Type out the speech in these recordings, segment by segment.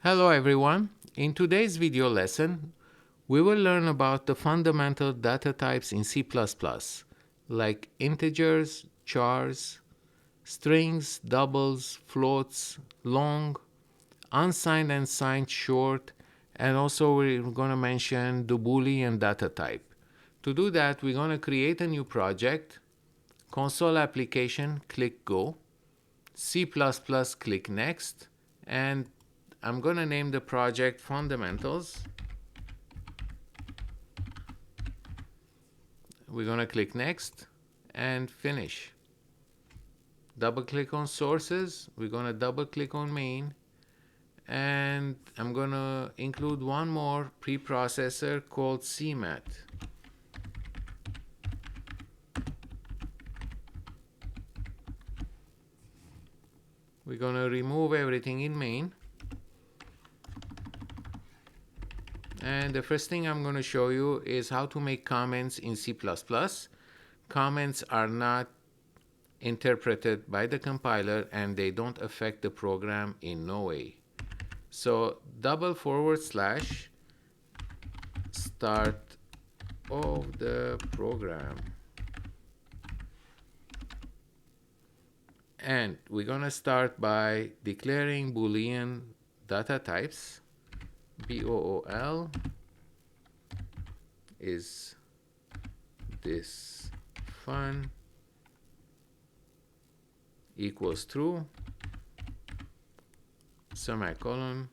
Hello everyone. In today's video lesson, we will learn about the fundamental data types in C++, like integers, chars, strings, doubles, floats, long, unsigned and signed short, and also we're going to mention the Boolean data type. To do that, we're going to create a new project, console application, click go, C++, click next, and I'm going to name the project fundamentals. We're going to click next and finish. Double click on sources. We're going to double click on main, and I'm going to include one more preprocessor called CMAT. We're going to remove everything in main. And the first thing I'm going to show you is how to make comments in C++. Comments are not interpreted by the compiler and they don't affect the program in no way. So // start of the program. And we're going to start by declaring Boolean data types. Bool is this fun equals true, semicolon,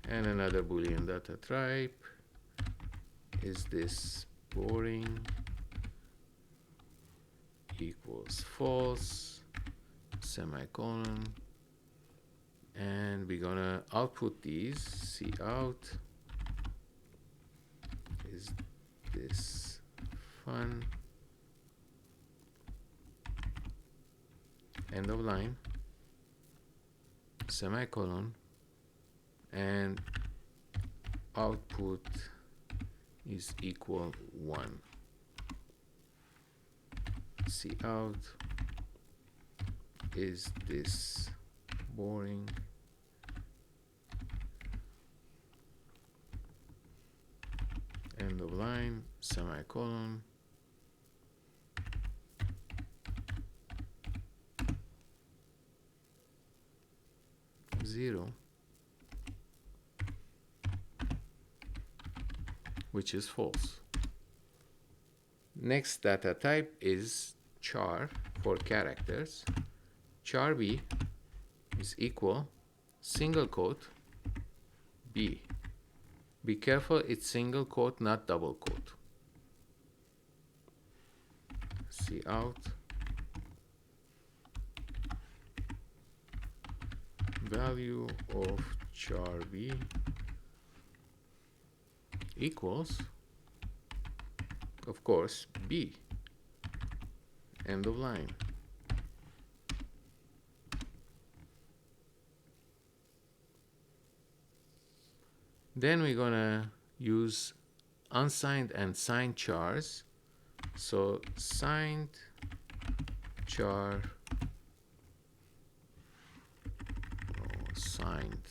and another Boolean data type is this boring equals false, semicolon, and we're gonna output these. Cout is this fun, end of line, semicolon, and output is equal 1. Cout is this boring end of line, semicolon, zero, which is false. Next data type is char for characters. Char b is equal single quote b. Be careful, it's single quote, not double quote. Cout value of char b equals, of course, b, end of line. Then we're gonna use unsigned and signed chars. So signed char, signed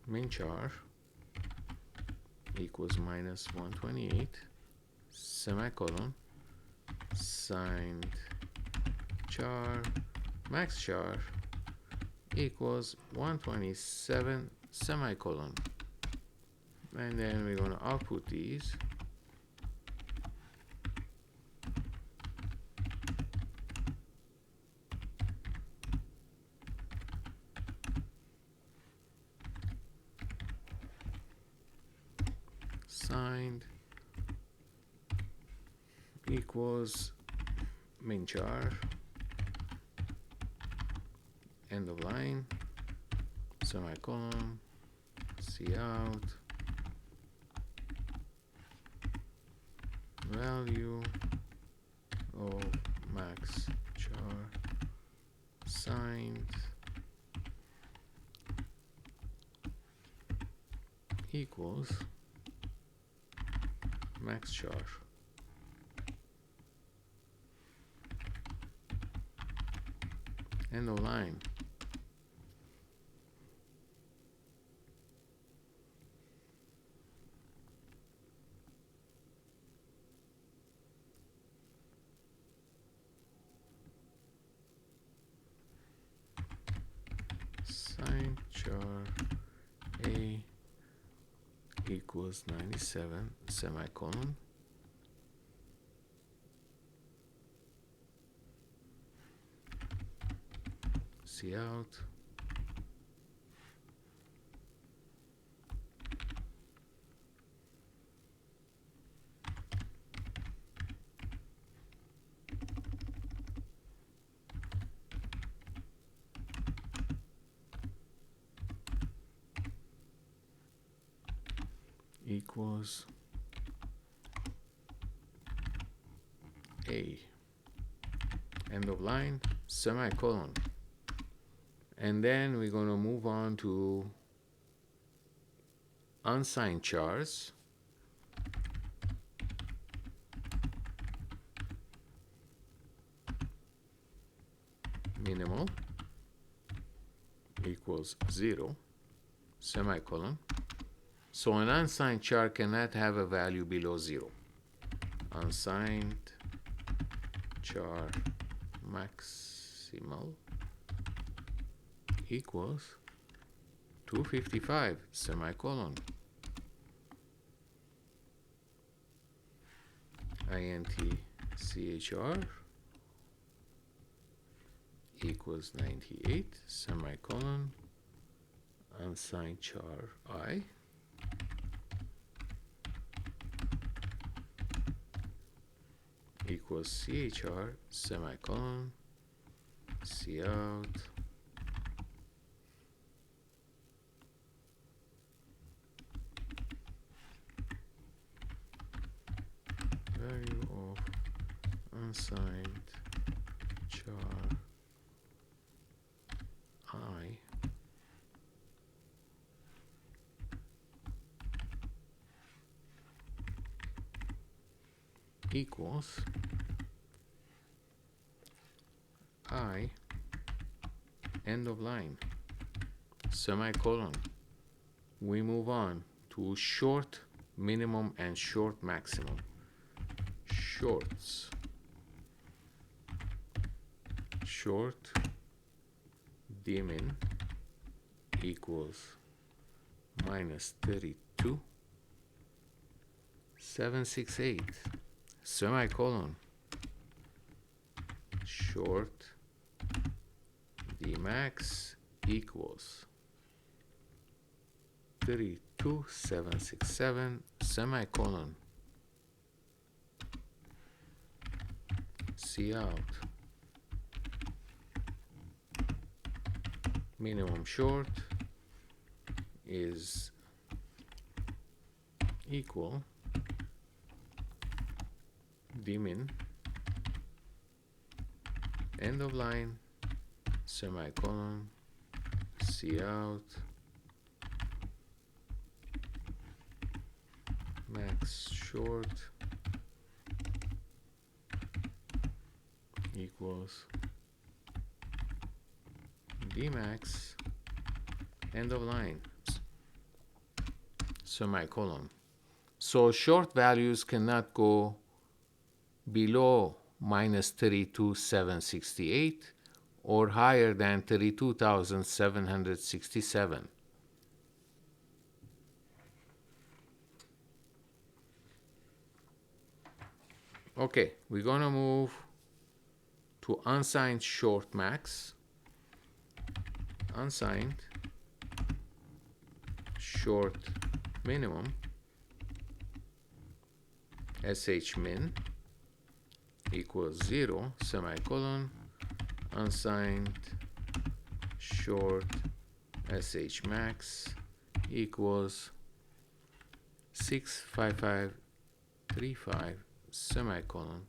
min char equals minus 128, semicolon, signed char max char equals 127, semicolon, and then we're going to output these. Signed equals min char, end of line, semicolon, cout value of max char signed equals max char. end of line. Sine char A equals 97 semicolon. See out. Equals A, end of line, semicolon. And then we're going to move on to unsigned chars. Minimal equals 0, semicolon. So an unsigned char cannot have a value below 0. Unsigned char maximal equals 255, semicolon. int chr equals 98, semicolon. Unsigned char I equals chr, semicolon, cout, value of unsigned char I equals I, end of line, semicolon. We move on to short minimum and short maximum. Shorts, short dmin equals minus 32 768, semicolon. Short dmax equals 32767, semicolon. Cout. Minimum short is equal dmin, end of line, semicolon, cout, max short equals dmax, end of line, semicolon. So short values cannot go below minus 32,768 or higher than 32,767. Okay, we're gonna move to unsigned short max. Unsigned short minimum sh min equals 0, semicolon. Unsigned short sh max equals 65535, semicolon.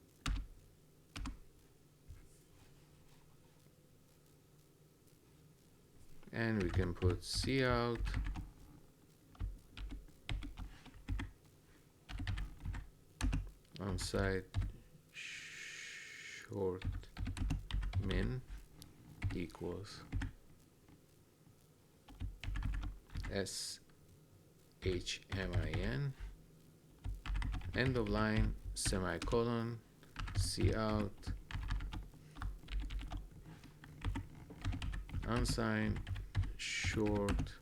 And we can put cout, onside short min equals shmin, end of line, semicolon, cout, unsigned short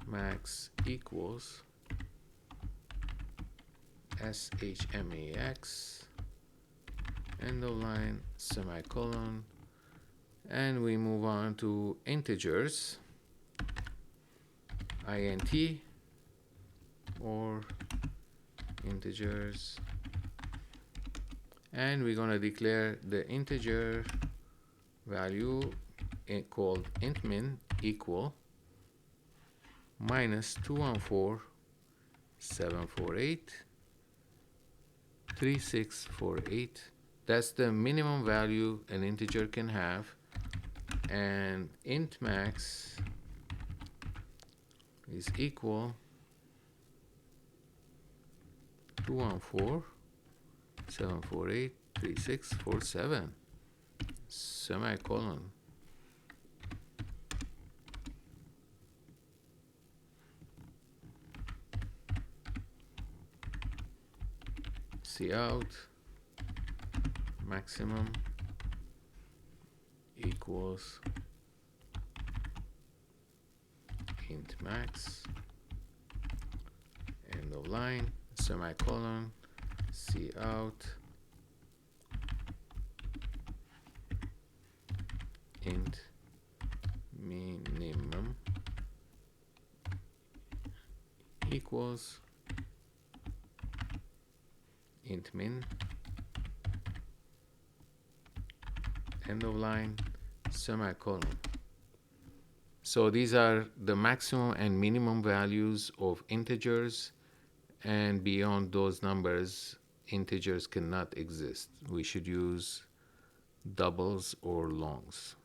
max equals shmax, end of line, semicolon, and we move on to integers, int or integers, and we're going to declare the integer value called int min equal minus 214,748,3648. That's the minimum value an integer can have, and int max is equal 214,748,3647, semicolon. Cout maximum equals int max, end of line, semicolon, cout int minimum equals int min, end of line, semicolon. So these are the maximum and minimum values of integers, and beyond those numbers integers cannot exist. We should use doubles or longs.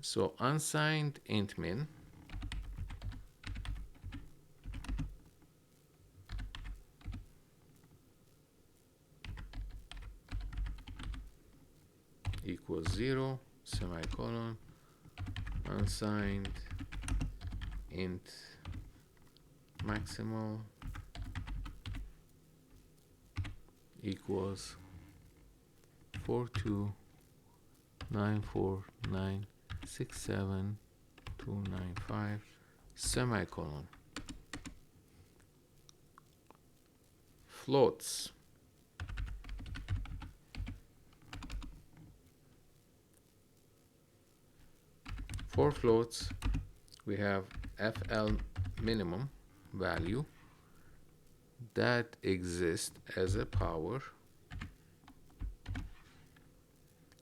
So unsigned int min equals 0, semicolon, unsigned int maximal equals 4294967295, semicolon. Floats. For floats, we have FL minimum value that exists as a power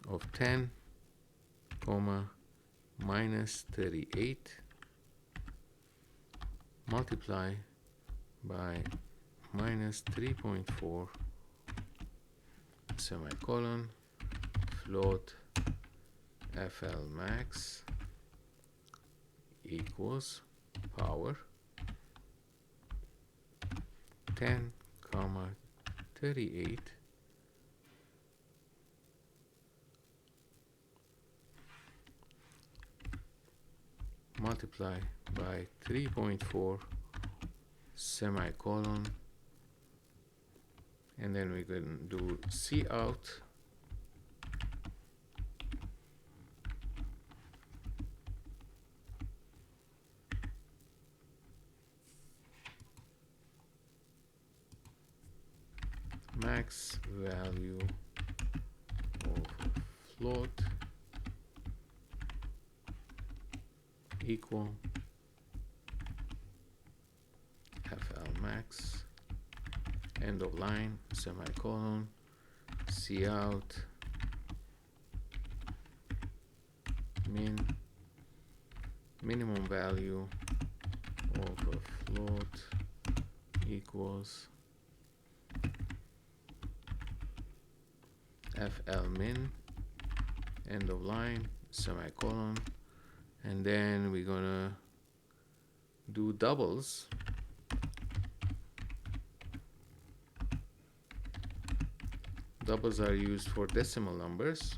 of 10, minus 38 multiply by minus 3.4 semicolon float FL max equals power 10, 38 multiply by 3.4 semicolon, and then we can do cout max value of float equal FL max, end of line, semicolon, cout minimum value of a float equals FL min, end of line, semicolon, and then we're gonna do doubles. doubles are used for decimal numbers.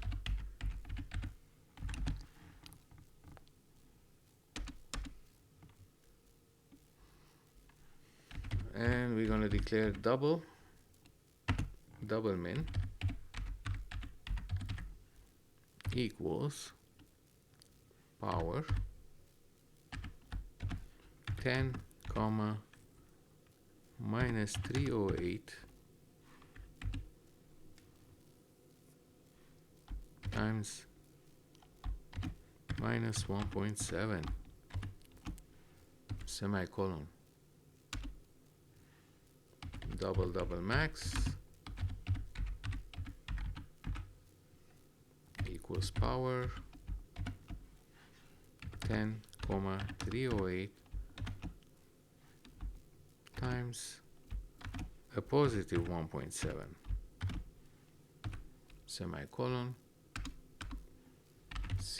And we're going to declare double min equals power 10 comma minus 308 times minus 1.7 semicolon double max equals power 10 comma 308 times a positive 1.7 semicolon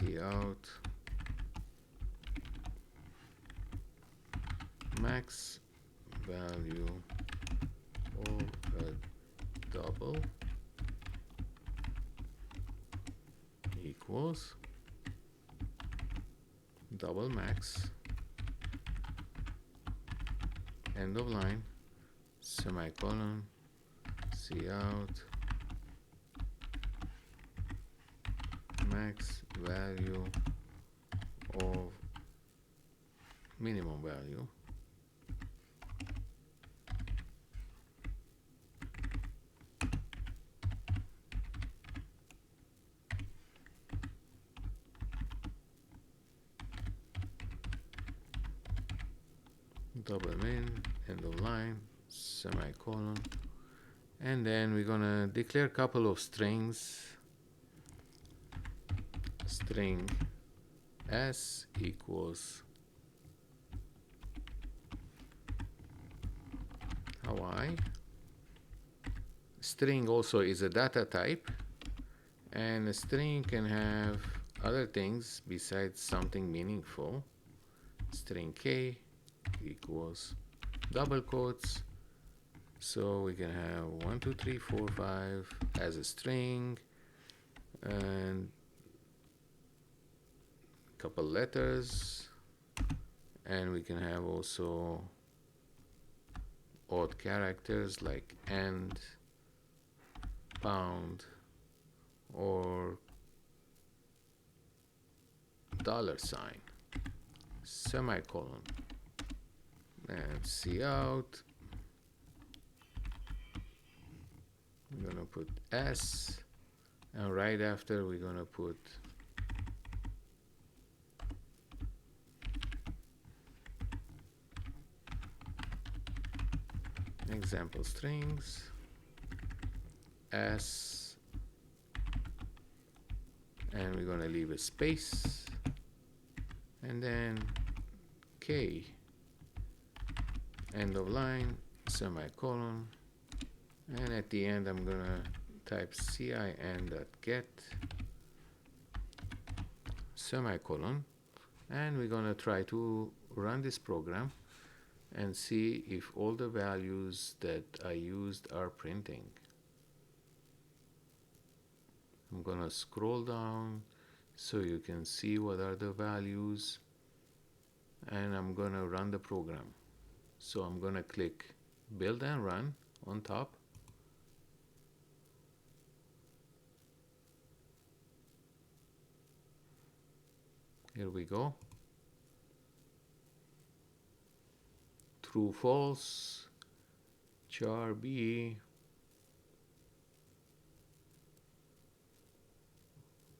Cout max value of a double equals double max end of line semicolon Cout max value of minimum value double min end of line semicolon, and then we're gonna declare a couple of strings. String s equals Hawaii. String also is a data type, and a string can have other things besides something meaningful. String k equals double quotes, so we can have 1 2 3 4 5 as a string and a couple letters, and we can have also odd characters like and, pound, or $, semicolon, and Cout. We're gonna put S, and right after we're gonna put example strings S, and we're gonna leave a space, and then K end of line semicolon, and at the end I'm gonna type cin.get semicolon, and we're gonna try to run this program and see if all the values that I used are printing. I'm gonna scroll down so you can see what are the values, and I'm gonna run the program. So I'm gonna click build and run on top. Here we go. True, false, char B,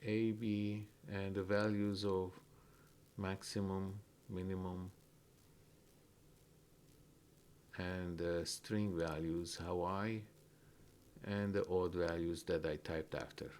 A, B, and the values of maximum, minimum, and the string values, Hawaii, and the odd values that I typed after.